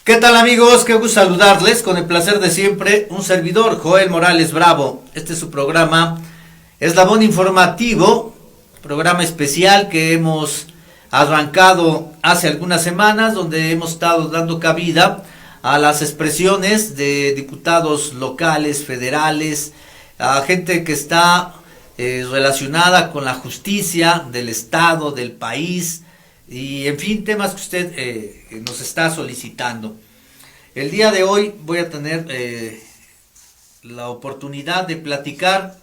¿Qué tal, amigos? Qué gusto saludarles, con el placer de siempre, un servidor, Joel Morales Bravo. Este es su programa Eslabón Informativo, programa especial que hemos arrancado hace algunas semanas, donde hemos estado dando cabida a las expresiones de diputados locales, federales, a gente que está relacionada con la justicia del Estado, del país, y en fin, temas que usted nos está solicitando. El día de hoy voy a tener la oportunidad de platicar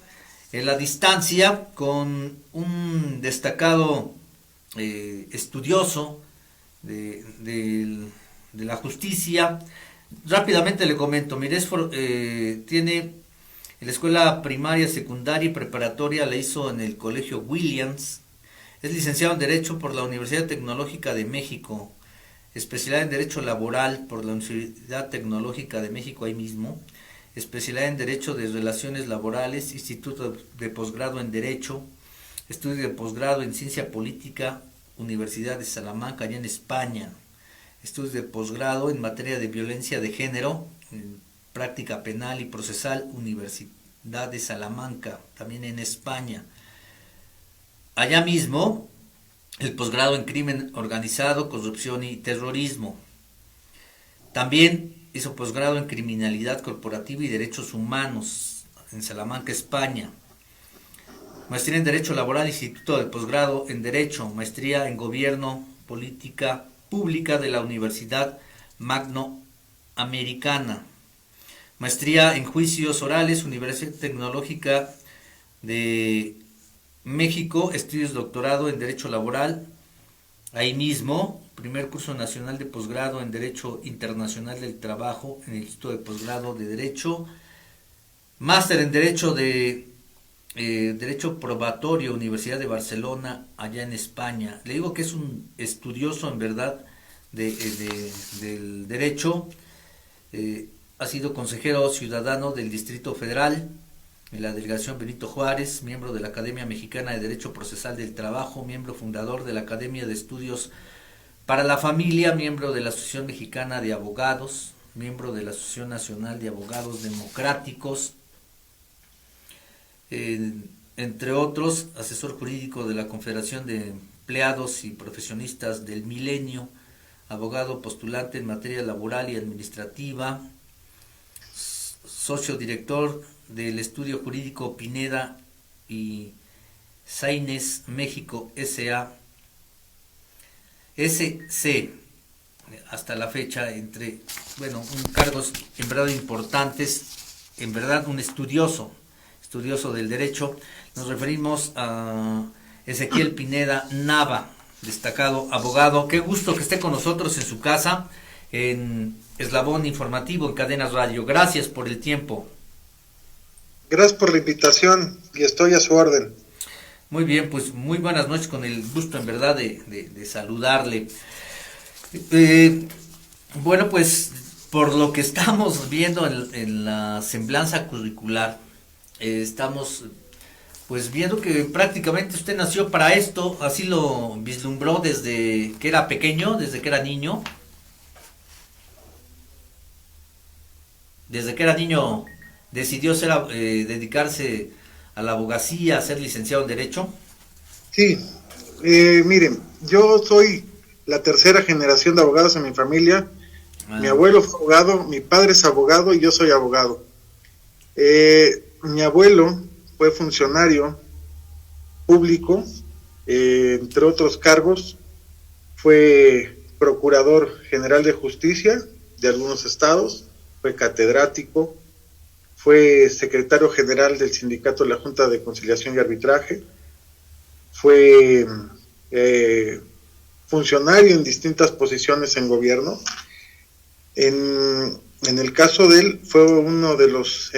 en la distancia con un destacado estudioso de la justicia. Rápidamente le comento, mire, tiene en la escuela primaria, secundaria y preparatoria, la hizo en el Colegio Williams. Es licenciado en Derecho por la Universidad Tecnológica de México, especialidad en Derecho Laboral por la Universidad Tecnológica de México ahí mismo, especialidad en Derecho de Relaciones Laborales, Instituto de Posgrado en Derecho, estudio de posgrado en Ciencia Política, Universidad de Salamanca, allá en España, estudios de posgrado en materia de violencia de género, en práctica penal y procesal, Universidad de Salamanca, también en España. Allá mismo, el posgrado en crimen organizado, corrupción y terrorismo. También hizo posgrado en criminalidad corporativa y derechos humanos en Salamanca, España. Maestría en Derecho Laboral, Instituto de Posgrado en Derecho, maestría en Gobierno, Política Pública de la Universidad Magno Americana. Maestría en Juicios Orales, Universidad Tecnológica de México, estudios doctorado en Derecho Laboral, ahí mismo, primer curso nacional de posgrado en Derecho Internacional del Trabajo en el Instituto de Posgrado de Derecho, máster en Derecho Probatorio, Universidad de Barcelona, allá en España. Le digo que es un estudioso en verdad del derecho, ha sido consejero ciudadano del Distrito Federal, en la delegación Benito Juárez, miembro de la Academia Mexicana de Derecho Procesal del Trabajo, miembro fundador de la Academia de Estudios para la Familia, miembro de la Asociación Mexicana de Abogados, miembro de la Asociación Nacional de Abogados Democráticos, entre otros, asesor jurídico de la Confederación de Empleados y Profesionistas del Milenio, abogado postulante en materia laboral y administrativa, socio director del Estudio Jurídico Pineda y Sainz México S.A. SC, hasta la fecha, cargos en verdad importantes, en verdad un estudioso del derecho. Nos referimos a Ezequiel Pineda Nava, destacado abogado. Qué gusto que esté con nosotros en su casa, en Eslabón Informativo, en Cadenas Radio. Gracias por el tiempo. Gracias por la invitación y estoy a su orden. Muy bien, pues muy buenas noches, con el gusto en verdad de saludarle. Bueno, pues por lo que estamos viendo en la semblanza curricular, estamos pues viendo que prácticamente usted nació para esto, así lo vislumbró desde que era pequeño, desde que era niño. Desde que era niño decidió dedicarse a la abogacía, a ser licenciado en Derecho. Sí, miren, yo soy la tercera generación de abogados en mi familia. Mi abuelo fue abogado, mi padre es abogado y yo soy abogado. Mi abuelo fue funcionario público, entre otros cargos, fue procurador general de justicia de algunos estados, fue catedrático, fue secretario general del sindicato de la Junta de Conciliación y Arbitraje, fue funcionario en distintas posiciones en gobierno. En el caso de él, fue uno de los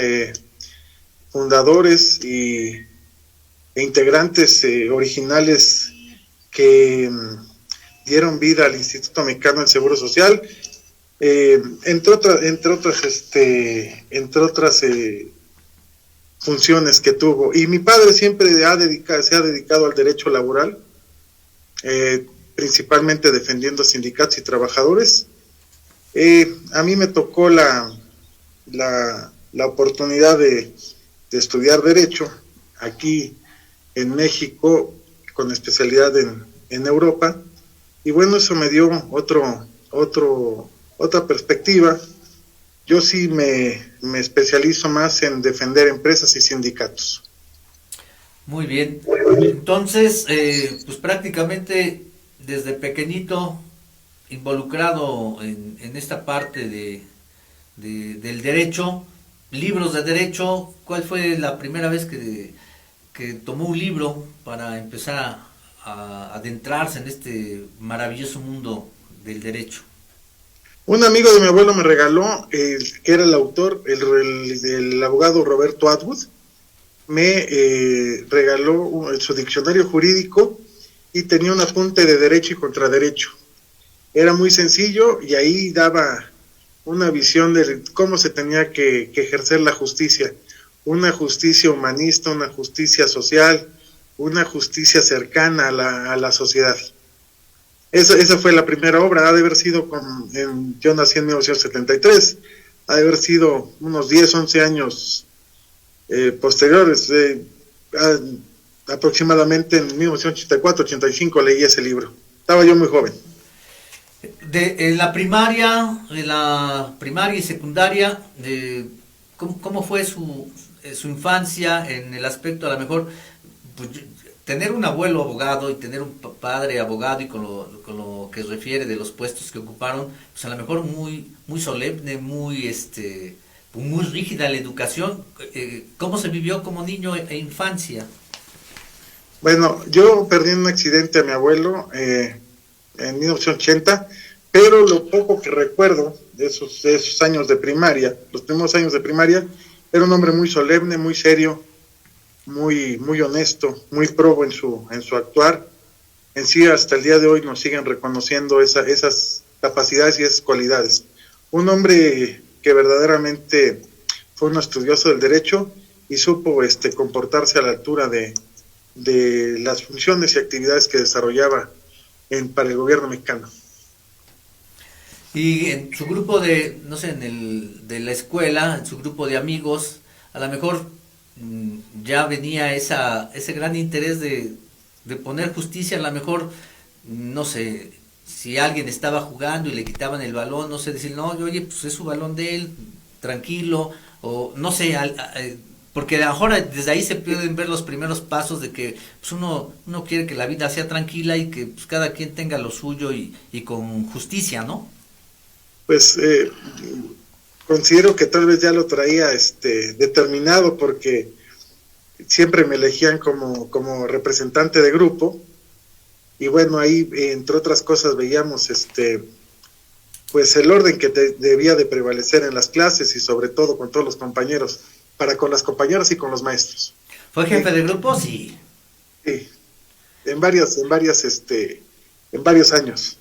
fundadores e integrantes originales que dieron vida al Instituto Mexicano del Seguro Social, entre otras funciones que tuvo. Y mi padre siempre se ha dedicado al derecho laboral, principalmente defendiendo sindicatos y trabajadores, A mí me tocó la oportunidad de estudiar Derecho aquí en México, con especialidad en Europa, y bueno, eso me dio otra perspectiva. Yo sí me especializo más en defender empresas y sindicatos. Muy bien. Entonces, pues prácticamente desde pequeñito involucrado en esta parte del derecho, libros de derecho. ¿Cuál fue la primera vez que tomó un libro para empezar a adentrarse en este maravilloso mundo del derecho? Un amigo de mi abuelo me regaló, que era el autor, el abogado Roberto Atwood, me regaló su diccionario jurídico y tenía un apunte de derecho y contraderecho. Era muy sencillo y ahí daba una visión de cómo se tenía que ejercer la justicia. Una justicia humanista, una justicia social, una justicia cercana a la sociedad. Esa fue la primera obra. Ha de haber sido, yo nací en 1973, ha de haber sido unos 10, 11 años posteriores. Aproximadamente en 1984, 85 leí ese libro. Estaba yo muy joven. En la primaria y secundaria, ¿cómo fue su infancia en el aspecto, a lo mejor, pues, tener un abuelo abogado y tener un padre abogado, y con lo que refiere de los puestos que ocuparon, pues a lo mejor muy solemne, muy rígida la educación? ¿Cómo se vivió como niño e infancia? Bueno, yo perdí en un accidente a mi abuelo en 1980, pero lo poco que recuerdo de esos años de primaria, los primeros años de primaria, era un hombre muy solemne, muy serio, muy honesto, muy probo en su actuar. En sí, hasta el día de hoy nos siguen reconociendo esas capacidades y esas cualidades. Un hombre que verdaderamente fue un estudioso del derecho y supo comportarse a la altura de las funciones y actividades que desarrollaba para el gobierno mexicano. Y en su grupo no sé, de la escuela, en su grupo de amigos, a lo mejor ya venía ese gran interés de poner justicia. A lo mejor, no sé, si alguien estaba jugando y le quitaban el balón, no sé, decir, no, oye, pues es su balón de él, tranquilo, o no sé, porque a lo mejor desde ahí se pueden ver los primeros pasos de que pues uno quiere que la vida sea tranquila y que pues cada quien tenga lo suyo y con justicia, ¿no? Pues considero que tal vez ya lo traía determinado, porque siempre me elegían como representante de grupo, y bueno, ahí entre otras cosas veíamos pues el orden que debía de prevalecer en las clases, y sobre todo con todos los compañeros, para con las compañeras y con los maestros. ¿Fue jefe de grupo? Sí. Sí, en varios años.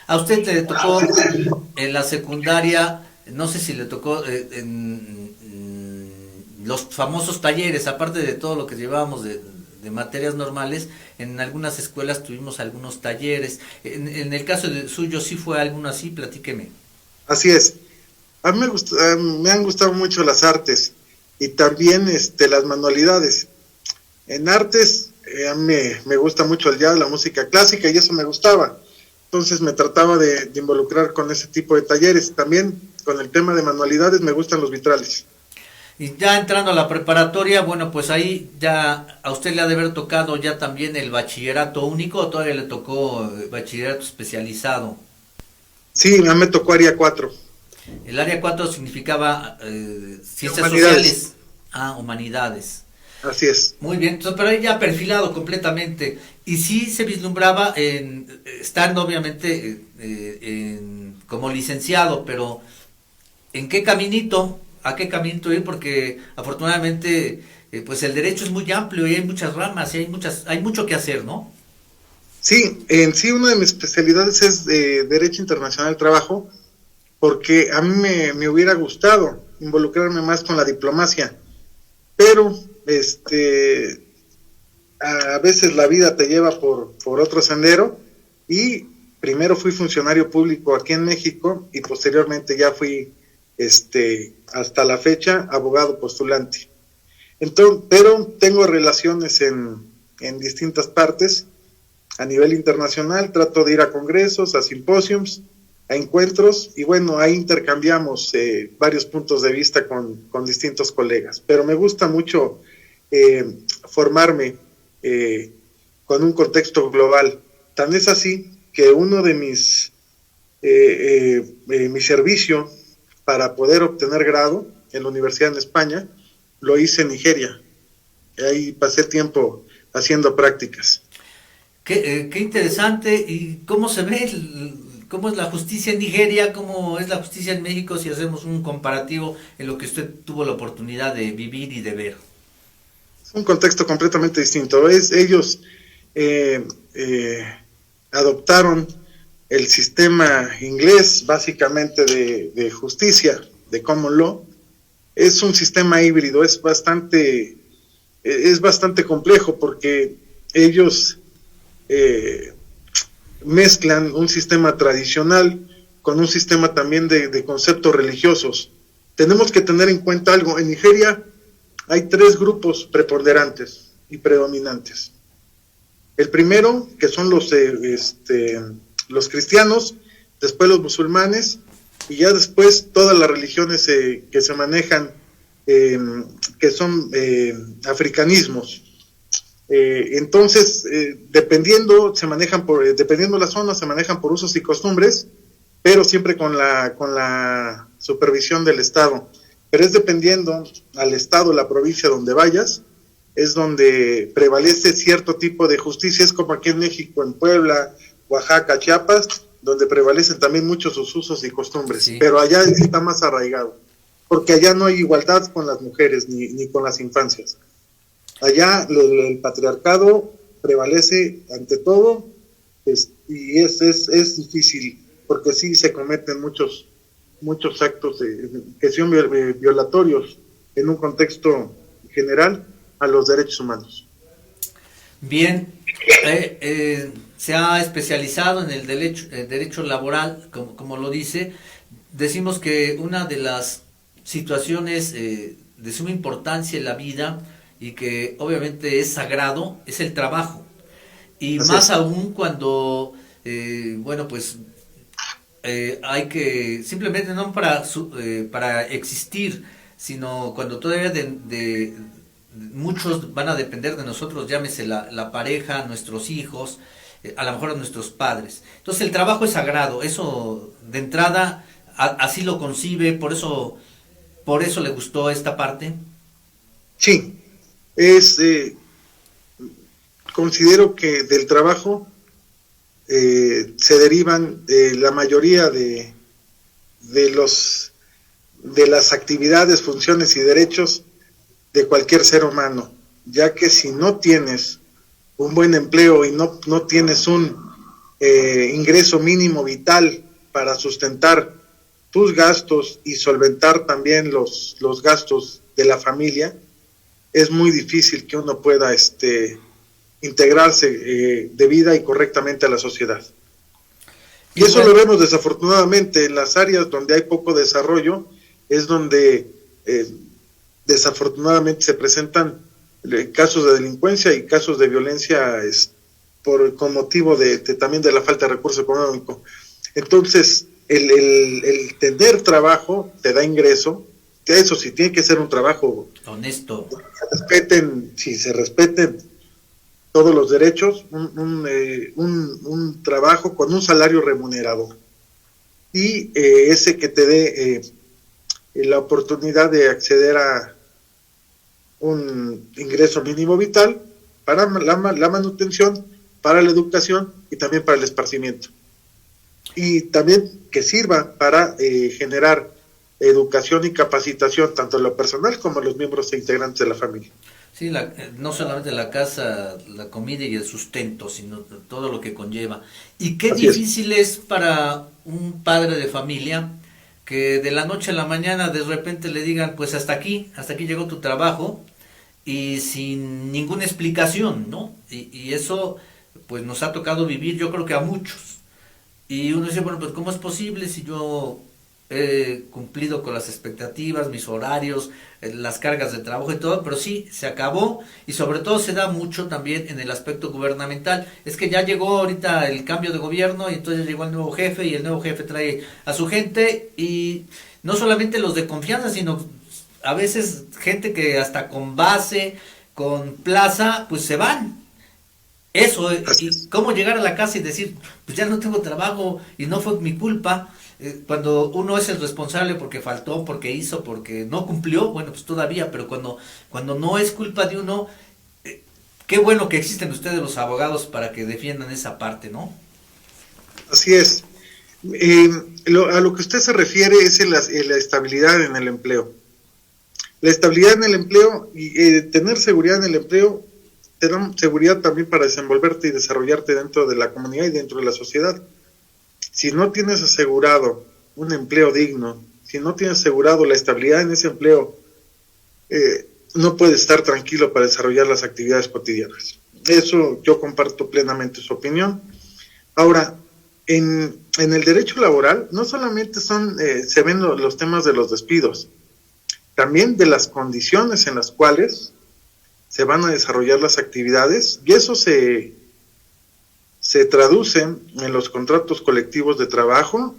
A usted le tocó en la secundaria, no sé si le tocó en los famosos talleres, aparte de todo lo que llevábamos de materias normales. En algunas escuelas tuvimos algunos talleres. En el caso suyo, ¿sí fue alguno así? Platíqueme. Así es. A mí me han gustado mucho las artes y también las manualidades. En artes, a mí me gusta mucho el jazz, la música clásica, y eso me gustaba. Entonces me trataba de involucrar con ese tipo de talleres. También con el tema de manualidades me gustan los vitrales. Y ya entrando a la preparatoria, bueno, pues ahí ya a usted le ha de haber tocado ya también el bachillerato único, ¿o todavía le tocó bachillerato especializado? Sí, a mí me tocó área 4. El área 4 significaba ciencias Humanidades. sociales. Humanidades. Así es. Muy bien, entonces, pero ahí ya perfilado completamente. Y sí se vislumbraba estando obviamente como licenciado, pero ¿en qué caminito? ¿A qué caminito ir? Porque afortunadamente pues el derecho es muy amplio y hay muchas ramas y hay mucho que hacer, ¿no? Sí, en sí una de mis especialidades es Derecho Internacional del Trabajo, porque a mí me hubiera gustado involucrarme más con la diplomacia, pero a veces la vida te lleva por otro sendero, y primero fui funcionario público aquí en México y posteriormente ya fui, hasta la fecha, abogado postulante. Entonces, pero tengo relaciones en distintas partes. A nivel internacional trato de ir a congresos, a simposios, a encuentros, y bueno, ahí intercambiamos varios puntos de vista con distintos colegas. Pero me gusta mucho formarme con un contexto global. Tan es así que uno de mi servicio para poder obtener grado en la universidad en España, lo hice en Nigeria. Ahí pasé tiempo haciendo prácticas. Qué interesante. ¿Y cómo se ve, cómo es la justicia en Nigeria, cómo es la justicia en México si hacemos un comparativo en lo que usted tuvo la oportunidad de vivir y de ver? Es un contexto completamente distinto. Ellos adoptaron el sistema inglés básicamente de justicia, de common law. Es un sistema híbrido, es bastante complejo porque ellos mezclan un sistema tradicional con un sistema también de conceptos religiosos. Tenemos que tener en cuenta algo. En Nigeria hay 3 grupos preponderantes y predominantes. El primero, que son los cristianos, después los musulmanes, y ya después todas las religiones que se manejan, que son africanismos. Entonces, dependiendo la zona, se manejan por usos y costumbres, pero siempre con la supervisión del Estado. Pero es dependiendo al Estado, la provincia donde vayas, es donde prevalece cierto tipo de justicia. Es como aquí en México, en Puebla, Oaxaca, Chiapas, donde prevalecen también muchos sus usos y costumbres, sí. Pero allá está más arraigado, porque allá no hay igualdad con las mujeres ni con las infancias. Allá el patriarcado prevalece ante todo, y es difícil, porque sí se cometen muchos actos que son violatorios en un contexto general a los derechos humanos. Bien, se ha especializado en el derecho laboral, como lo dice. Decimos que una de las situaciones de suma importancia en la vida y que obviamente es sagrado es el trabajo. Y así más es. Aún cuando, hay que, simplemente no para existir, sino cuando todavía muchos van a depender de nosotros, llámese la pareja, nuestros hijos, a lo mejor a nuestros padres. Entonces el trabajo es sagrado, eso de entrada así lo concibe, por eso le gustó esta parte. Sí, considero que del trabajo se derivan la mayoría de las actividades, funciones y derechos de cualquier ser humano, ya que si no tienes un buen empleo y no tienes un ingreso mínimo vital para sustentar tus gastos y solventar también los gastos de la familia, es muy difícil que uno pueda integrarse debida y correctamente a la sociedad. Y eso lo vemos desafortunadamente en las áreas donde hay poco desarrollo, es donde desafortunadamente se presentan casos de delincuencia y casos de violencia con motivo también de la falta de recurso económico. Entonces, el tener trabajo te da ingreso, que eso sí tiene que ser un trabajo honesto. Si se respeten todos los derechos, un trabajo con un salario remunerador. Y ese que te dé la oportunidad de acceder a un ingreso mínimo vital para la manutención, para la educación y también para el esparcimiento. Y también que sirva para generar educación y capacitación tanto en lo personal como en los miembros e integrantes de la familia. Sí, no solamente la casa, la comida y el sustento, sino todo lo que conlleva. Y qué Así difícil es para un padre de familia que de la noche a la mañana de repente le digan, pues hasta aquí llegó tu trabajo, y sin ninguna explicación, ¿no? Y eso pues nos ha tocado vivir, yo creo que a muchos. Y uno dice, bueno, pues ¿cómo es posible si yo he cumplido con las expectativas, mis horarios, las cargas de trabajo y todo? Pero sí, se acabó y sobre todo se da mucho también en el aspecto gubernamental. Es que ya llegó ahorita el cambio de gobierno y entonces llegó el nuevo jefe y el nuevo jefe trae a su gente y no solamente los de confianza, sino a veces gente que hasta con base, con plaza, pues se van. Eso, y cómo llegar a la casa y decir, pues ya no tengo trabajo y no fue mi culpa, cuando uno es el responsable porque faltó, porque hizo, porque no cumplió, bueno, pues todavía, pero cuando no es culpa de uno, qué bueno que existen ustedes los abogados para que defiendan esa parte, ¿no? Así es. A lo que usted se refiere es en la estabilidad en el empleo. La estabilidad en el empleo y tener seguridad en el empleo te da seguridad también para desenvolverte y desarrollarte dentro de la comunidad y dentro de la sociedad. Si no tienes asegurado un empleo digno, si no tienes asegurado la estabilidad en ese empleo, no puedes estar tranquilo para desarrollar las actividades cotidianas. Eso yo comparto plenamente su opinión. Ahora, en el derecho laboral no solamente se ven los temas de los despidos, también de las condiciones en las cuales se van a desarrollar las actividades, y eso se traduce en los contratos colectivos de trabajo,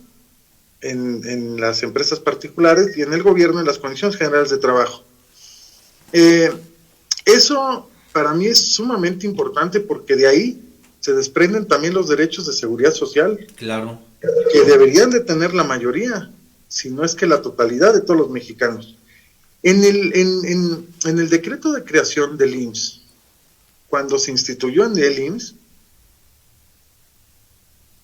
en las empresas particulares y en el gobierno en las condiciones generales de trabajo. Eso para mí es sumamente importante porque de ahí se desprenden también los derechos de seguridad social. Claro. Que deberían de tener la mayoría, si no es que la totalidad de todos los mexicanos. En el decreto de creación del IMSS, cuando se instituyó en el IMSS,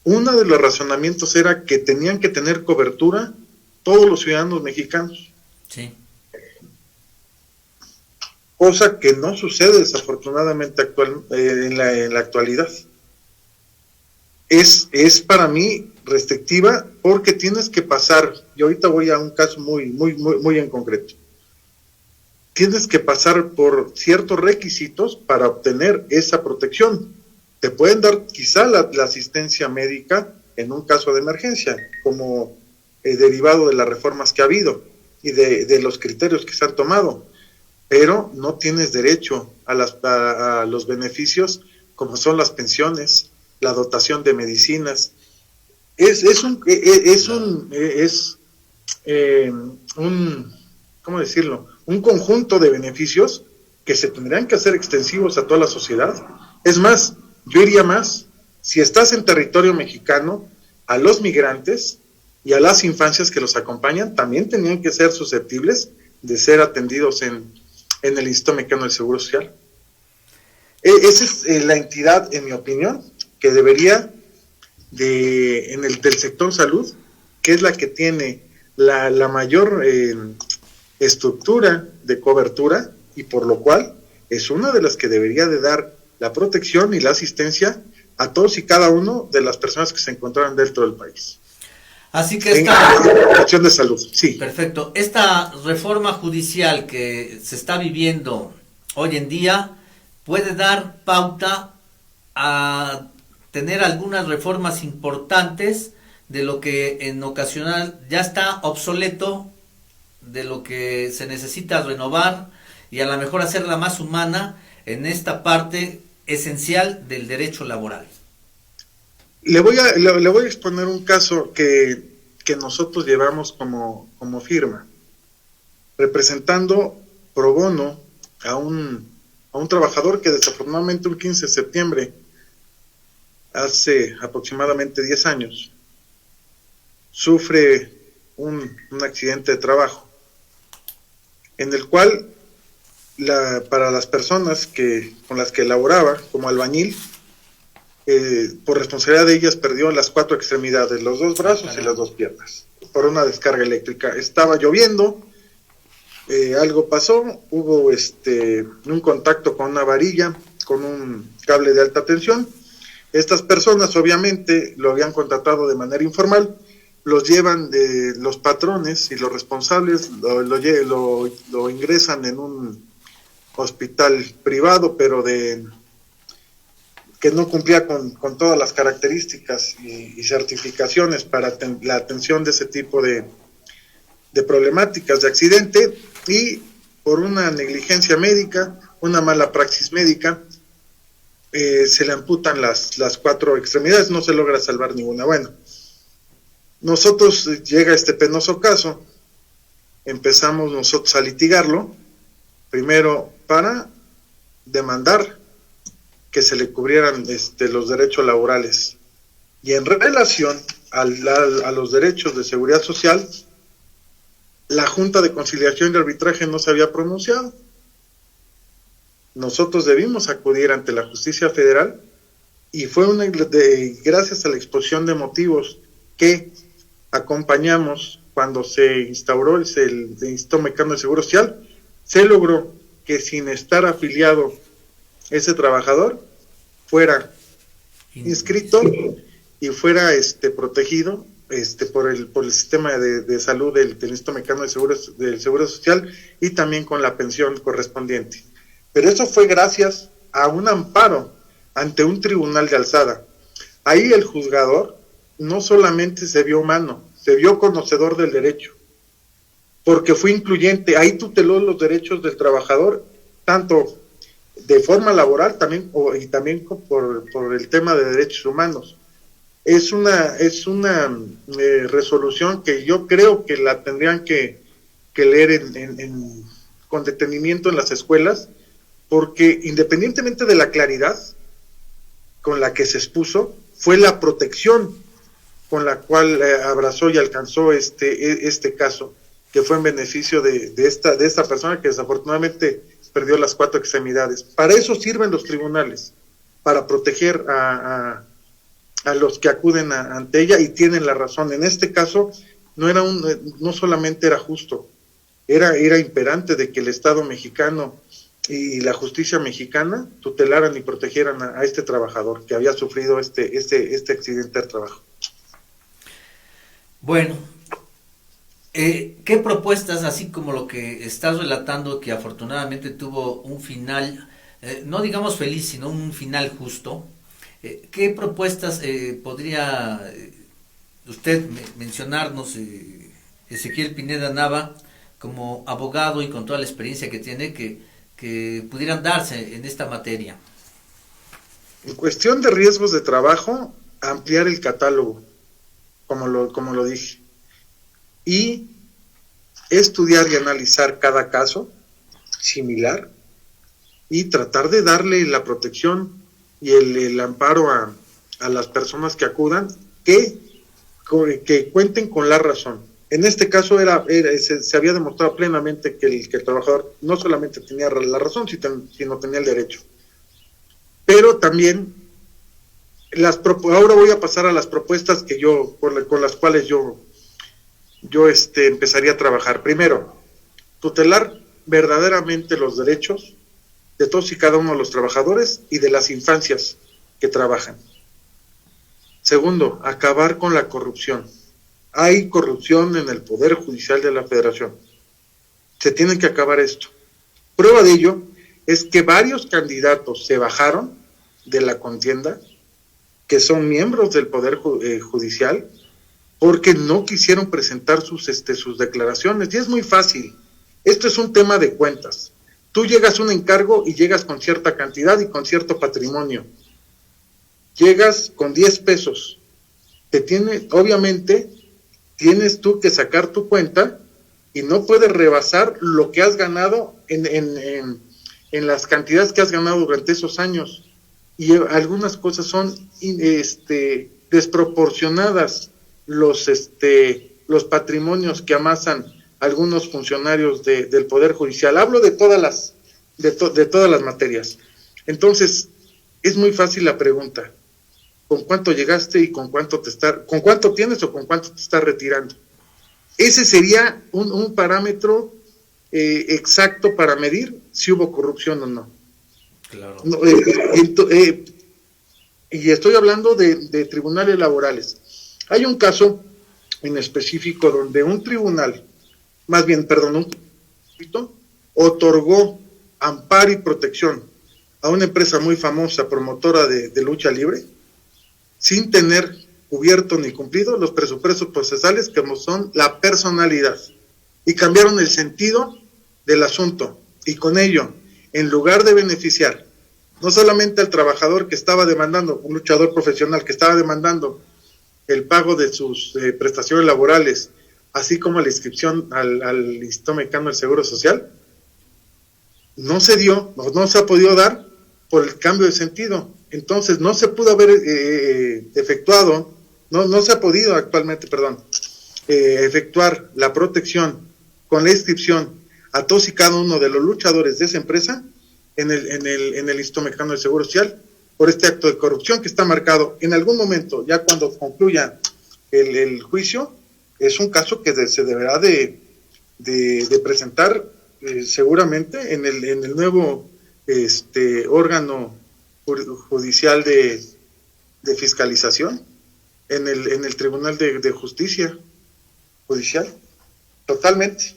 uno de los razonamientos era que tenían que tener cobertura todos los ciudadanos mexicanos. Sí. Cosa que no sucede desafortunadamente en la actualidad. Es para mí restrictiva porque tienes que pasar, y ahorita voy a un caso muy en concreto. Tienes que pasar por ciertos requisitos para obtener esa protección. Te pueden dar quizá la asistencia médica en un caso de emergencia, como derivado de las reformas que ha habido y de los criterios que se han tomado, pero no tienes derecho a los beneficios como son las pensiones, la dotación de medicinas. ¿Cómo decirlo? Un conjunto de beneficios que se tendrían que hacer extensivos a toda la sociedad. Es más, yo iría más, si estás en territorio mexicano, a los migrantes y a las infancias que los acompañan también tenían que ser susceptibles de ser atendidos en el Instituto Mexicano del Seguro Social. Esa es la entidad, en mi opinión, que debería del sector salud, que es la que tiene la mayor estructura de cobertura y por lo cual es una de las que debería de dar la protección y la asistencia a todos y cada uno de las personas que se encontraran dentro del país. Así que cuestión de salud, sí. Perfecto. Esta reforma judicial que se está viviendo hoy en día puede dar pauta a tener algunas reformas importantes de lo que en ocasional ya está obsoleto, de lo que se necesita renovar y a lo mejor hacerla más humana en esta parte esencial del derecho laboral. Le voy a exponer un caso que nosotros llevamos como firma, representando pro bono a un trabajador que desafortunadamente un 15 de septiembre, hace aproximadamente 10 años, sufre un accidente de trabajo, en el cual para las personas con las que laboraba como albañil, por responsabilidad de ellas perdió las 4 extremidades, los 2 brazos y las 2 piernas, por una descarga eléctrica. Estaba lloviendo, algo pasó, hubo un contacto con una varilla, con un cable de alta tensión. Estas personas obviamente lo habían contratado de manera informal, los llevan los patrones y los responsables, lo ingresan en un hospital privado, pero que no cumplía con todas las características y certificaciones para la atención de ese tipo de problemáticas de accidente, y por una negligencia médica, una mala praxis médica, se le amputan las 4 extremidades, no se logra salvar ninguna. Bueno, nosotros llega este penoso caso, empezamos nosotros a litigarlo, primero para demandar que se le cubrieran los derechos laborales, y en relación a los derechos de seguridad social, la Junta de Conciliación y Arbitraje no se había pronunciado. Nosotros debimos acudir ante la Justicia Federal, y fue gracias a la exposición de motivos que acompañamos cuando se instauró el Instituto Mexicano de Seguro Social, se logró que sin estar afiliado ese trabajador fuera inscrito y fuera protegido por el sistema de salud del Instituto Mexicano del Seguro Social, y también con la pensión correspondiente. Pero eso fue gracias a un amparo ante un tribunal de alzada. Ahí el juzgador no solamente se vio humano, se vio conocedor del derecho, porque fue incluyente. Ahí tuteló los derechos del trabajador, tanto de forma laboral y también por el tema de derechos humanos. Es una resolución que yo creo que la tendrían que leer con detenimiento en las escuelas, porque independientemente de la claridad con la que se expuso, fue la protección con la cual abrazó y alcanzó este caso, que fue en beneficio de esta persona que desafortunadamente perdió las 4 extremidades. Para eso sirven los tribunales, para proteger a los que acuden ante ella y tienen la razón. En este caso no solamente era justo, era imperante de que el Estado mexicano y la justicia mexicana tutelaran y protegieran a este trabajador que había sufrido este accidente de trabajo. Bueno, ¿qué propuestas, así como lo que estás relatando, que afortunadamente tuvo un final, no digamos feliz, sino un final justo, qué propuestas podría usted mencionarnos, Ezequiel Pineda Nava, como abogado y con toda la experiencia que tiene, que pudieran darse en esta materia? En cuestión de riesgos de trabajo, ampliar el catálogo, como lo dije, y estudiar y analizar cada caso similar y tratar de darle la protección y el amparo a las personas que acudan, que cuenten con la razón. En este caso se había demostrado plenamente que el trabajador no solamente tenía la razón, sino tenía el derecho. Pero también, ahora voy a pasar a las propuestas que con las cuales yo empezaría a trabajar. Primero, tutelar verdaderamente los derechos de todos y cada uno de los trabajadores y de las infancias que trabajan. Segundo, acabar con la corrupción. Hay corrupción en el Poder Judicial de la Federación. Se tiene que acabar esto. Prueba de ello es que varios candidatos se bajaron de la contienda, que son miembros del Poder Judicial, porque no quisieron presentar sus declaraciones. Y es muy fácil. Esto es un tema de cuentas. Tú llegas a un encargo y llegas con cierta cantidad y con cierto patrimonio. Llegas con 10 pesos. Obviamente, tienes tú que sacar tu cuenta y no puedes rebasar lo que has ganado en las cantidades que has ganado durante esos años. Y algunas cosas son desproporcionadas, los patrimonios que amasan algunos funcionarios del Poder Judicial. Hablo de todas las materias. Entonces, es muy fácil la pregunta: ¿con cuánto llegaste y con cuánto tienes o con cuánto te estás retirando? Ese sería un parámetro exacto para medir si hubo corrupción o no. Claro. Y estoy hablando de tribunales laborales. Hay un caso en específico donde un otorgó amparo y protección a una empresa muy famosa, promotora de lucha libre, sin tener cubierto ni cumplido los presupuestos procesales que son la personalidad. Y cambiaron el sentido del asunto. Y con ello, en lugar de beneficiar no solamente al trabajador que estaba demandando, un luchador profesional que estaba demandando el pago de sus prestaciones laborales, así como la inscripción al Instituto Mexicano del Seguro Social, no se dio, no se ha podido dar por el cambio de sentido. Entonces no se pudo haber efectuado, no se ha podido actualmente, efectuar la protección con la inscripción a todos y cada uno de los luchadores de esa empresa en el Instituto Mexicano del Seguro Social por este acto de corrupción que está marcado. En algún momento, ya cuando concluya el juicio, es un caso que se deberá de presentar seguramente en el nuevo órgano judicial de fiscalización, en el Tribunal de Justicia Judicial, totalmente.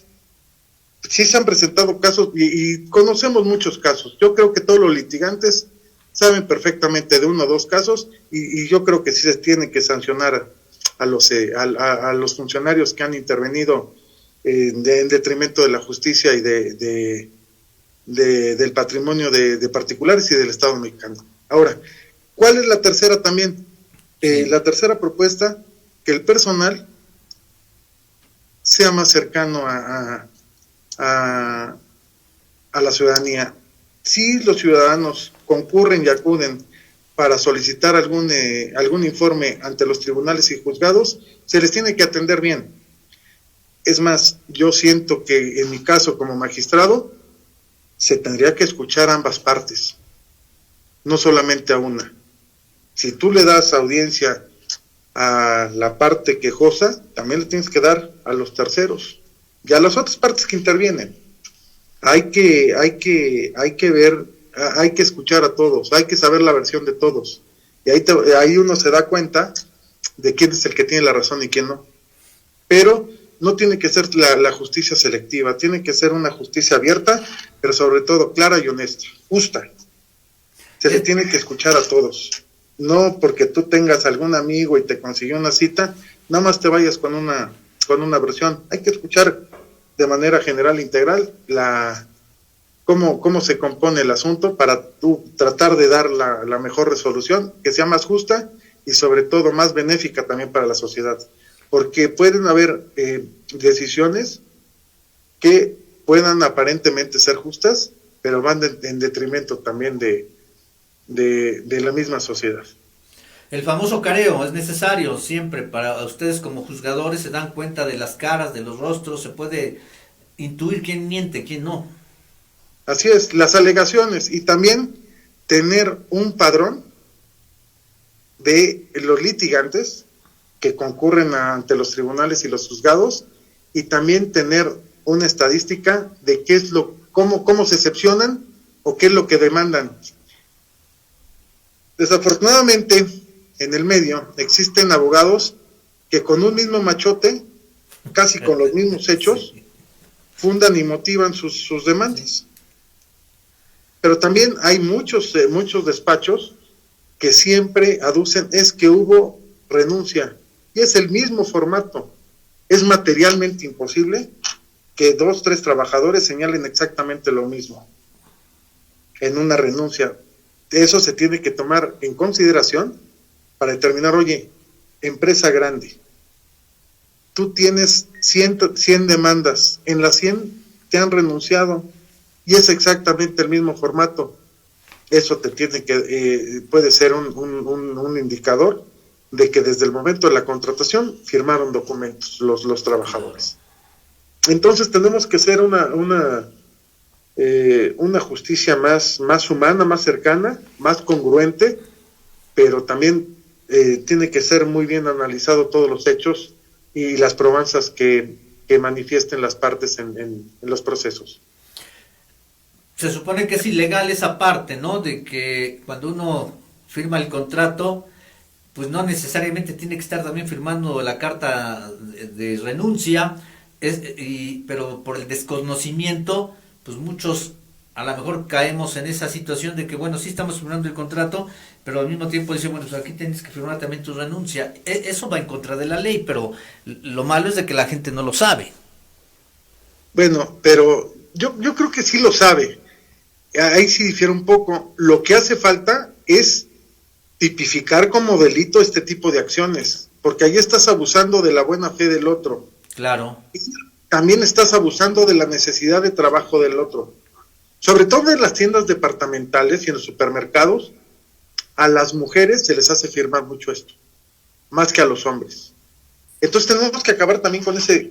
Sí se han presentado casos y conocemos muchos casos. Yo creo que todos los litigantes saben perfectamente de uno o dos casos y yo creo que sí se tiene que sancionar a los funcionarios que han intervenido en detrimento de la justicia y del patrimonio de particulares y del Estado mexicano. Ahora, ¿cuál es la tercera también? La tercera propuesta, que el personal sea más cercano a la ciudadanía. Si los ciudadanos concurren y acuden para solicitar algún informe ante los tribunales y juzgados, se les tiene que atender bien. Es más, yo siento que en mi caso como magistrado, se tendría que escuchar a ambas partes, no solamente a una. Si tú le das audiencia a la parte quejosa, también le tienes que dar a los terceros y a las otras partes que intervienen. Hay que ver, hay que escuchar a todos, hay que saber la versión de todos. Y ahí uno se da cuenta de quién es el que tiene la razón y quién no. Pero no tiene que ser la justicia selectiva, tiene que ser una justicia abierta, pero sobre todo clara y honesta, justa. Se le tiene que escuchar a todos. No porque tú tengas algún amigo y te consiguió una cita, nada más te vayas con una versión. Hay que escuchar de manera general e integral cómo se compone el asunto para tú tratar de dar la mejor resolución, que sea más justa y sobre todo más benéfica también para la sociedad. Porque pueden haber decisiones que puedan aparentemente ser justas, pero van en detrimento también de la misma sociedad. El famoso careo es necesario siempre para ustedes como juzgadores, se dan cuenta de las caras, de los rostros, se puede intuir quién miente, quién no. Así es, las alegaciones y también tener un padrón de los litigantes que concurren ante los tribunales y los juzgados y también tener una estadística de qué es cómo se excepcionan o qué es lo que demandan. Desafortunadamente, en el medio existen abogados que con un mismo machote, casi con los mismos hechos, fundan y motivan sus demandas. Pero también hay muchos despachos que siempre aducen es que hubo renuncia, y es el mismo formato. Es materialmente imposible que 2, 3 trabajadores señalen exactamente lo mismo en una renuncia. Eso se tiene que tomar en consideración para determinar, oye, empresa grande, tú tienes 100 demandas, en las 100 te han renunciado y es exactamente el mismo formato. Eso te tiene que puede ser un indicador de que desde el momento de la contratación firmaron documentos los trabajadores. Entonces tenemos que ser una justicia más humana, más cercana, más congruente, pero también tiene que ser muy bien analizado todos los hechos y las probanzas que manifiesten las partes en los procesos. Se supone que es ilegal esa parte, ¿no? De que cuando uno firma el contrato, pues no necesariamente tiene que estar también firmando la carta de renuncia, pero por el desconocimiento, pues muchos a lo mejor caemos en esa situación de que, bueno, sí estamos firmando el contrato, pero al mismo tiempo dice, bueno, pues aquí tienes que firmar también tu renuncia. Eso va en contra de la ley, pero lo malo es de que la gente no lo sabe. Bueno, pero yo creo que sí lo sabe. Ahí sí difiere un poco. Lo que hace falta es tipificar como delito este tipo de acciones, porque ahí estás abusando de la buena fe del otro. Claro. Y también estás abusando de la necesidad de trabajo del otro. Sobre todo en las tiendas departamentales y en los supermercados, a las mujeres se les hace firmar mucho esto, más que a los hombres. Entonces tenemos que acabar también con ese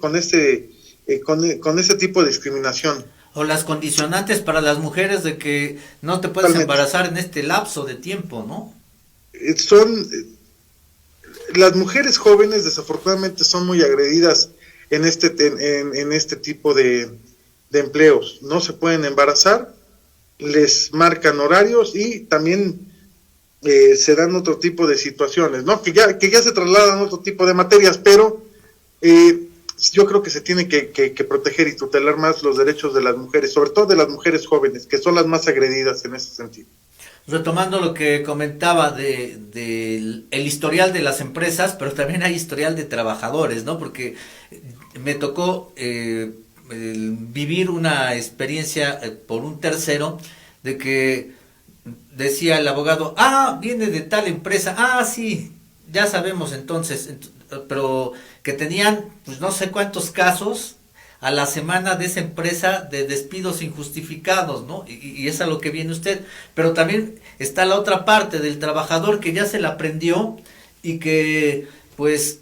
tipo de discriminación. O las condicionantes para las mujeres de que no te puedes embarazar en este lapso de tiempo, ¿no? Las mujeres jóvenes desafortunadamente son muy agredidas en este tipo de empleos. No se pueden embarazar, les marcan horarios y también se dan otro tipo de situaciones, ¿no? Que ya se trasladan a otro tipo de materias, pero yo creo que se tiene que proteger y tutelar más los derechos de las mujeres, sobre todo de las mujeres jóvenes, que son las más agredidas en ese sentido. Retomando lo que comentaba de el historial de las empresas, pero también hay historial de trabajadores, ¿no? Porque me tocó vivir una experiencia por un tercero de que decía el abogado, viene de tal empresa, sí, ya sabemos entonces, pero que tenían pues no sé cuántos casos a la semana de esa empresa de despidos injustificados, ¿no? Y es a lo que viene usted. Pero también está la otra parte del trabajador que ya se la aprendió y que pues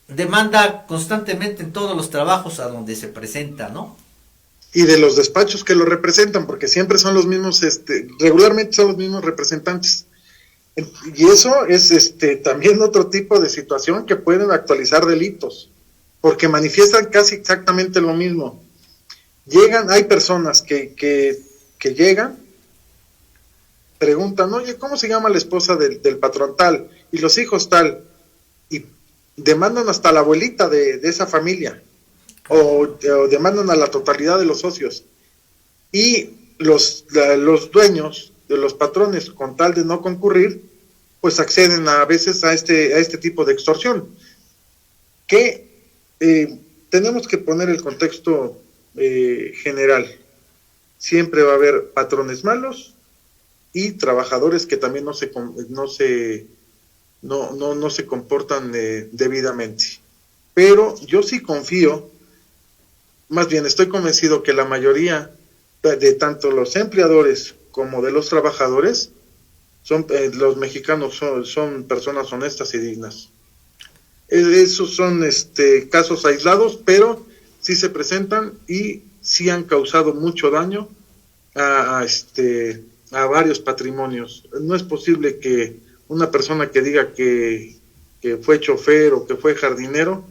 demanda constantemente en todos los trabajos a donde se presenta, ¿no? Y de los despachos que lo representan, porque siempre son los mismos, regularmente son los mismos representantes. Y eso es también otro tipo de situación que pueden actualizar delitos, porque manifiestan casi exactamente lo mismo. Hay personas que llegan, preguntan, oye, ¿cómo se llama la esposa del patrón tal? Y los hijos tal, y demandan hasta la abuelita de esa familia, o demandan a la totalidad de los socios. Y los dueños de los patrones, con tal de no concurrir, pues acceden a veces a este tipo de extorsión, que tenemos que poner el contexto general. Siempre va a haber patrones malos y trabajadores que también no se comportan debidamente. Pero yo sí confío, más bien estoy convencido que la mayoría de tanto los empleadores como de los trabajadores los mexicanos son personas honestas y dignas. Esos son casos aislados, pero sí se presentan y sí han causado mucho daño a varios patrimonios. No es posible que una persona que diga que fue chofer o que fue jardinero,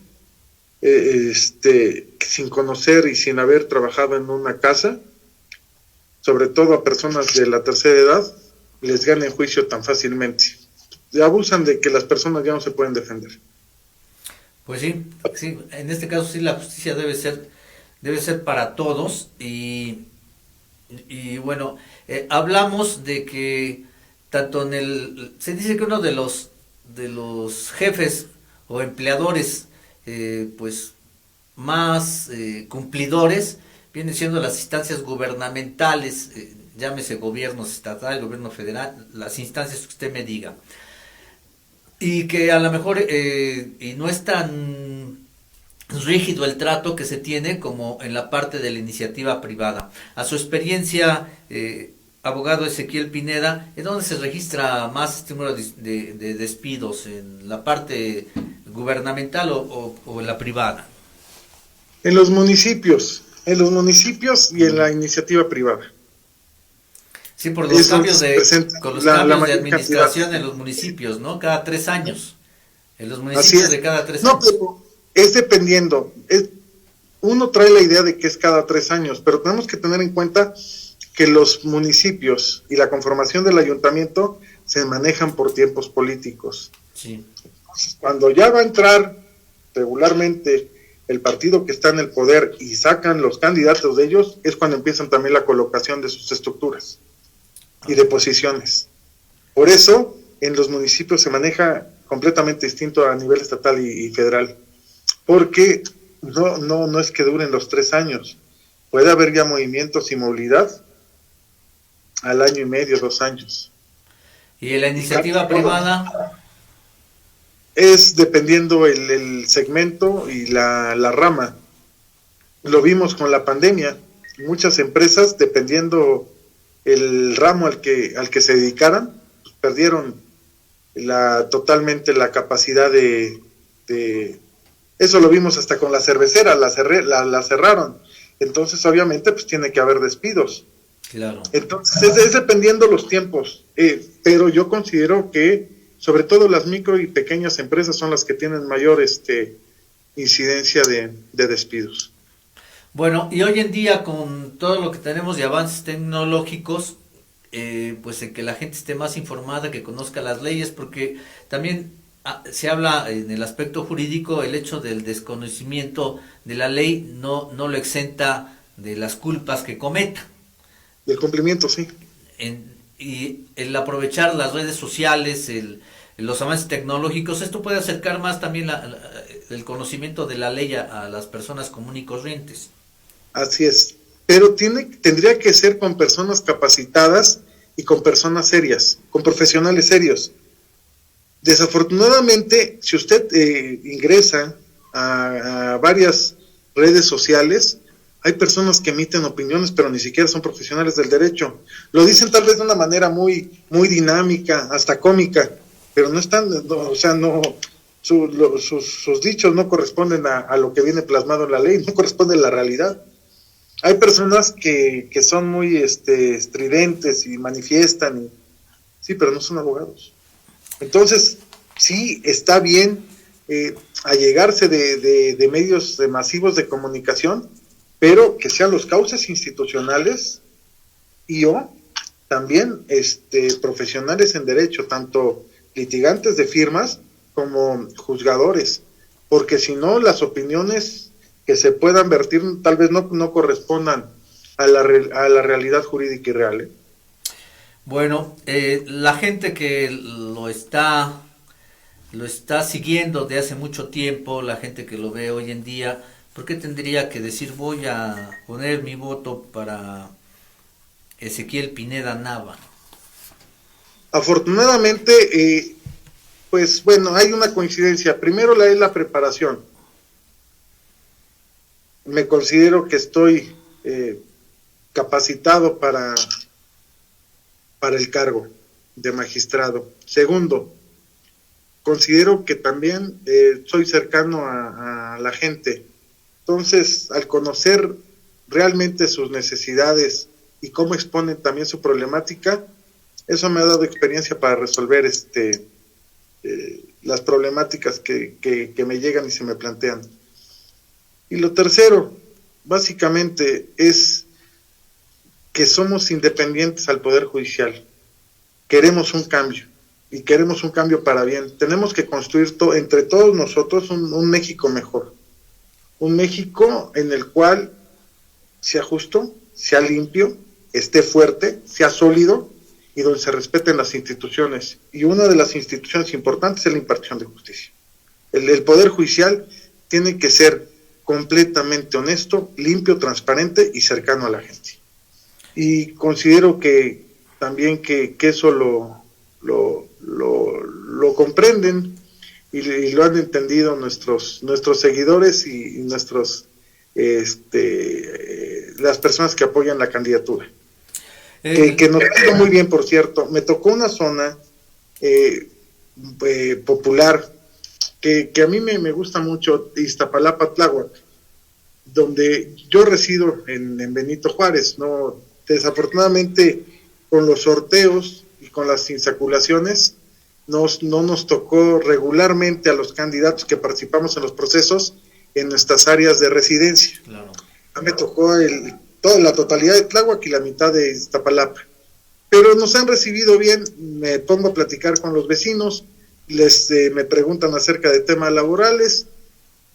sin conocer y sin haber trabajado en una casa, sobre todo a personas de la tercera edad, les gane el juicio tan fácilmente. Abusan de que las personas ya no se pueden defender. Pues sí, en este caso sí la justicia debe ser para todos y bueno, hablamos de que tanto se dice que uno de los jefes o empleadores pues más cumplidores vienen siendo las instancias gubernamentales, llámese gobierno estatal, gobierno federal, las instancias que usted me diga. Y que a lo mejor y no es tan rígido el trato que se tiene como en la parte de la iniciativa privada. A su experiencia, abogado Ezequiel Pineda, ¿en dónde se registra más este número de despidos? ¿En la parte gubernamental o en la privada? En los municipios y en la iniciativa privada. Sí, por los cambios de administración en los municipios, ¿no? Cada 3 años. En los municipios de cada 3 años. No, pero es dependiendo. Uno trae la idea de que es cada 3 años, pero tenemos que tener en cuenta que los municipios y la conformación del ayuntamiento se manejan por tiempos políticos. Sí. Entonces, cuando ya va a entrar regularmente el partido que está en el poder y sacan los candidatos de ellos, es cuando empiezan también la colocación de sus estructuras y de posiciones. Por eso, en los municipios se maneja completamente distinto a nivel estatal y federal, porque no es que duren los 3 años, puede haber ya movimientos y movilidad al año y medio, 2 años. ¿Y en la iniciativa privada? Es dependiendo el segmento y la rama. Lo vimos con la pandemia, muchas empresas, dependiendo el ramo al que se dedicaran, pues perdieron totalmente la capacidad de eso. Lo vimos hasta con la cervecera, la cerraron, entonces obviamente pues tiene que haber despidos. Claro. Entonces es dependiendo los tiempos, pero yo considero que sobre todo las micro y pequeñas empresas son las que tienen mayor incidencia de despidos. Bueno, y hoy en día con todo lo que tenemos de avances tecnológicos, pues en que la gente esté más informada, que conozca las leyes, porque también se habla en el aspecto jurídico, el hecho del desconocimiento de la ley no lo exenta de las culpas que cometa. Del cumplimiento, sí. Y el aprovechar las redes sociales, los avances tecnológicos, esto puede acercar más también el conocimiento de la ley a las personas comunes y corrientes. Así es, pero tendría que ser con personas capacitadas y con personas serias, con profesionales serios. Desafortunadamente, si usted ingresa a varias redes sociales, hay personas que emiten opiniones, pero ni siquiera son profesionales del derecho. Lo dicen tal vez de una manera muy dinámica, hasta cómica, pero no están, sus dichos no corresponden a lo que viene plasmado en la ley, no corresponden a la realidad. Hay personas que son muy estridentes y manifiestan, sí, pero no son abogados. Entonces, sí, está bien allegarse de medios masivos de comunicación, pero que sean los cauces institucionales y también profesionales en derecho, tanto litigantes de firmas como juzgadores, porque si no, las opiniones que se puedan vertir tal vez no correspondan a la realidad jurídica y real. Bueno, la gente que lo está siguiendo de hace mucho tiempo, la gente que lo ve hoy en día, ¿por qué tendría que decir voy a poner mi voto para Ezequiel Pineda Nava? Afortunadamente, pues bueno, hay una coincidencia. Primero es la preparación. Me considero que estoy capacitado para el cargo de magistrado. Segundo, considero que también soy cercano a la gente. Entonces, al conocer realmente sus necesidades y cómo exponen también su problemática, eso me ha dado experiencia para resolver las problemáticas que me llegan y se me plantean. Y lo tercero, básicamente, es que somos independientes al Poder Judicial. Queremos un cambio, y queremos un cambio para bien. Tenemos que construir entre todos nosotros un México mejor. Un México en el cual sea justo, sea limpio, esté fuerte, sea sólido y donde se respeten las instituciones. Y una de las instituciones importantes es la impartición de justicia. El Poder Judicial tiene que ser completamente honesto, limpio, transparente y cercano a la gente. Y considero que también que eso lo comprenden y lo han entendido nuestros seguidores y nuestros las personas que apoyan la candidatura. Que nos ha ido muy bien, por cierto. Me tocó una zona popular que a mí me gusta mucho, Iztapalapa, Tláhuac, donde yo resido en Benito Juárez. No, desafortunadamente, con los sorteos y con las insaculaciones, no nos tocó regularmente a los candidatos que participamos en los procesos en nuestras áreas de residencia. Claro. A mí me tocó la totalidad de Tláhuac y la mitad de Iztapalapa. Pero nos han recibido bien, me pongo a platicar con los vecinos, me preguntan acerca de temas laborales,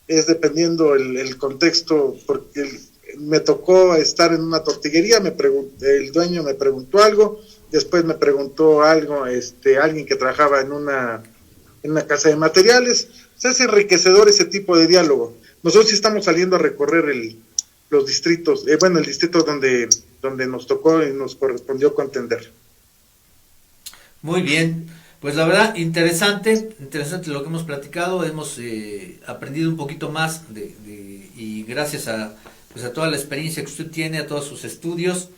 es dependiendo el contexto, porque me tocó estar en una tortillería, el dueño me preguntó algo, después me preguntó algo, alguien que trabajaba en una casa de materiales. O sea, es enriquecedor ese tipo de diálogo. Nosotros sí estamos saliendo a recorrer los distritos, el distrito donde nos tocó y nos correspondió contender. Muy bien, pues la verdad, interesante lo que hemos platicado, hemos aprendido un poquito más y gracias pues a toda la experiencia que usted tiene, a todos sus estudios.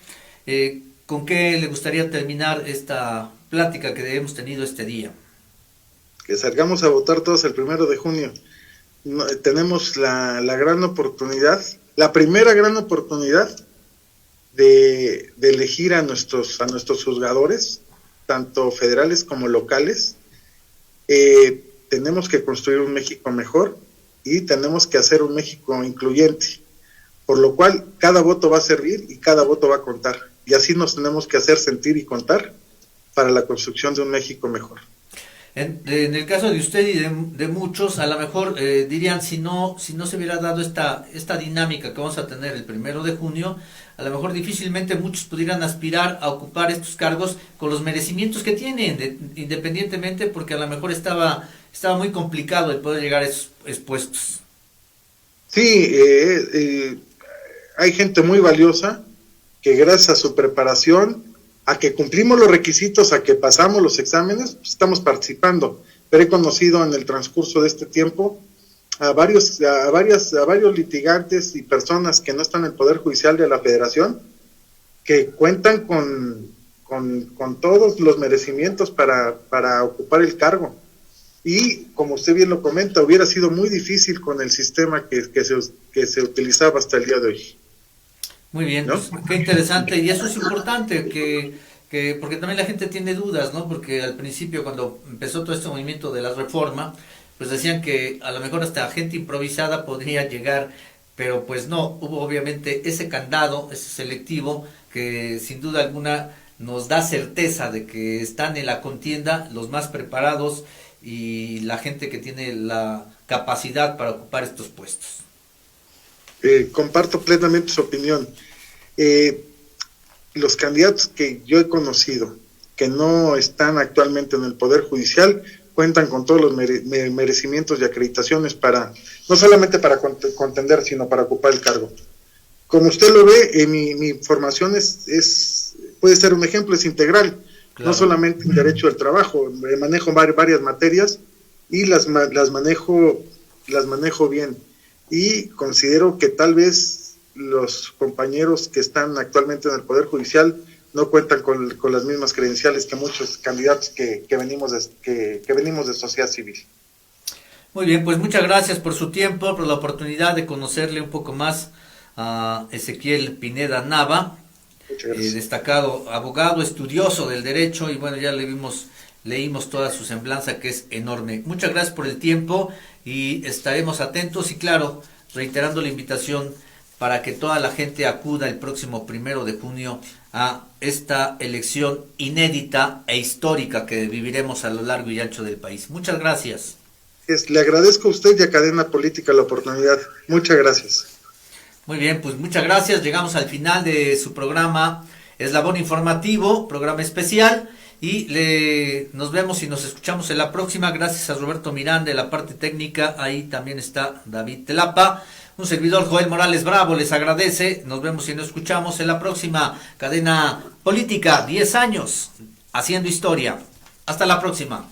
¿Con qué le gustaría terminar esta plática que hemos tenido este día? Que salgamos a votar todos el 1 de junio. Tenemos la gran oportunidad, la primera gran oportunidad de elegir a nuestros juzgadores, tanto federales como locales. Tenemos que construir un México mejor y tenemos que hacer un México incluyente, por lo cual cada voto va a servir y cada voto va a contar, y así nos tenemos que hacer sentir y contar para la construcción de un México mejor. En el caso de usted y de muchos, a lo mejor dirían, si no se hubiera dado esta dinámica que vamos a tener el 1 de junio, a lo mejor difícilmente muchos pudieran aspirar a ocupar estos cargos con los merecimientos que tienen, independientemente, porque a lo mejor estaba muy complicado el poder llegar a esos puestos. Sí, hay gente muy valiosa que gracias a su preparación, a que cumplimos los requisitos, a que pasamos los exámenes, pues estamos participando. Pero he conocido en el transcurso de este tiempo a varios litigantes y personas que no están en el Poder Judicial de la Federación, que cuentan con todos los merecimientos para ocupar el cargo. Y como usted bien lo comenta, hubiera sido muy difícil con el sistema que se utilizaba hasta el día de hoy. Muy bien, ¿no? Pues, qué interesante, y eso es importante, porque también la gente tiene dudas, ¿no? Porque al principio, cuando empezó todo este movimiento de la reforma, pues decían que a lo mejor hasta gente improvisada podría llegar, pero pues no, hubo obviamente ese candado, ese selectivo, que sin duda alguna nos da certeza de que están en la contienda los más preparados y la gente que tiene la capacidad para ocupar estos puestos. Comparto plenamente su opinión. Los candidatos que yo he conocido, que no están actualmente en el Poder Judicial, cuentan con todos los merecimientos y acreditaciones no solamente para contender, sino para ocupar el cargo. Como usted lo ve, mi formación puede ser un ejemplo, es integral. Claro. No solamente en derecho del trabajo, manejo varias materias y las manejo bien. Y considero que tal vez los compañeros que están actualmente en el Poder Judicial no cuentan con las mismas credenciales que muchos candidatos que venimos de sociedad civil. Muy bien, pues muchas gracias por su tiempo, por la oportunidad de conocerle un poco más a Ezequiel Pineda Nava, destacado abogado, estudioso del derecho, y bueno, ya leímos toda su semblanza, que es enorme. Muchas gracias por el tiempo y estaremos atentos, y claro, reiterando la invitación para que toda la gente acuda el próximo 1 de junio a esta elección inédita e histórica que viviremos a lo largo y ancho del país. Muchas gracias. Le agradezco a usted y a Cadena Política la oportunidad. Muchas gracias. Muy bien, pues muchas gracias. Llegamos al final de su programa Eslabón Informativo, programa especial, y nos vemos y nos escuchamos en la próxima. Gracias a Roberto Miranda de la parte técnica. Ahí también está David Telapa. Un servidor, Joel Morales Bravo, les agradece. Nos vemos y nos escuchamos en la próxima. Cadena Política, 10 años haciendo historia. Hasta la próxima.